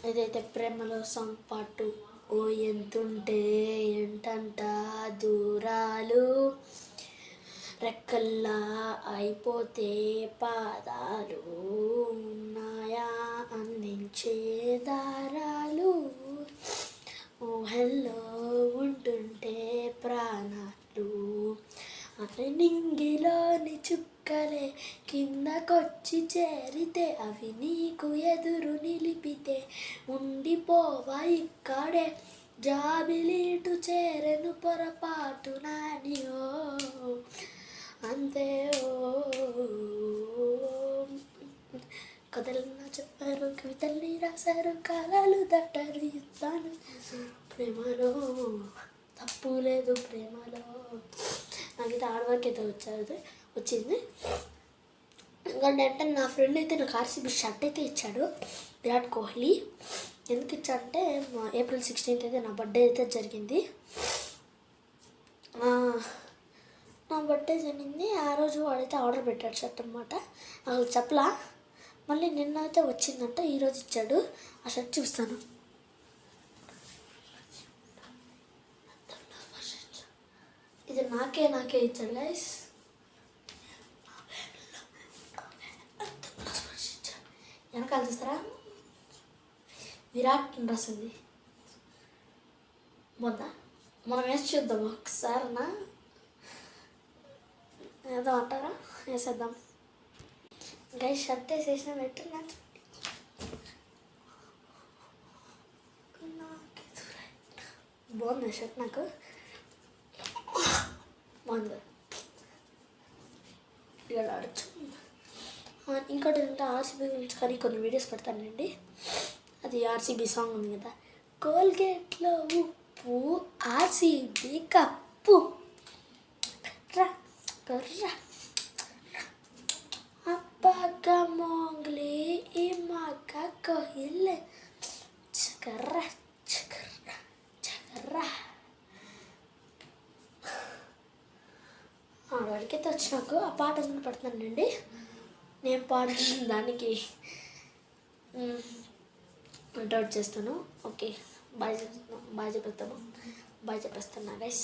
ఇదైతే ప్రేమలో song part 2. ఓ ఎంతుంటే ఏంటంట దూరాలు, రెక్కల్లా అయిపోతే పాదాలు, ఉన్నాయా అందించే దారాలు, ఊహల్లో ఉంటుంటే ప్రాణాలు, అనే నింగిలోని చుక్కలే కిందకొచ్చి చేరితే, అవి నీకు ఎదురు నిలిపితే ఉండిపోవా ఇక్కడే, జాబిలీటు చేరెను పొరపాటు నానియో అంతే. కథలన్నా చెప్పారు, కవితల్ని రాశారు, కాలాలు దాటారు, యుద్ధాలు ప్రేమలో తప్పు లేదు ప్రేమలో. నాకైతే ఆడ వరకు అయితే వచ్చింది. ఎందుకంటే నా ఫ్రెండ్ అయితే నాకు ఆర్సీబీ షర్ట్ అయితే ఇచ్చాడు, విరాట్ కోహ్లీ. ఎందుకు ఇచ్చాడంటే ఏప్రిల్ 16th అయితే నా బర్త్డే అయితే జరిగింది. నా బర్త్డే జరిగింది ఆ రోజు వాడైతే ఆర్డర్ పెట్టాడు షర్ట్ అనమాట. నాకు చెప్పలా, మళ్ళీ నిన్న అయితే వచ్చిందంట, ఈరోజు ఇచ్చాడు. ఆ షర్ట్ చూస్తాను. ఇది నాకే ఇచ్చాడు గైస్. వెనకాల చూస్తారా, విరాట్ రాసింది. మనం వేసి చూద్దాం ఒకసారినా, ఏదో అంటారా, వేసేద్దాం గైస్. షర్ట్ వేసేసిన పెట్టున్నా, బాగుంది షర్ట్, నాకు బాగుంది. ఇక్కడ ఆడచ్చు. ఇంకోటి ఏంటంటే ఆర్సీబీ గురించి కానీ కొన్ని వీడియోస్ పెడతానండి. అది ఆర్సీబీ సాంగ్ ఉంది కదా, కోల్గేట్లో ఉప్పు ఆర్సీబీ కప్పు రా కర్రా అప్పగా మోంగ్లీ ఈ మగ్గ కోయిలే చకర్రా చకర్రా చకర్రా. ఆడవాడికైతే వచ్చినాకు ఆ పాట ఎందుకు పెడుతున్నానండి, నేను పాడిన దానికి అవుట్ చేస్తాను. ఓకే, బాయ్ చెప్పేస్తాను గైస్.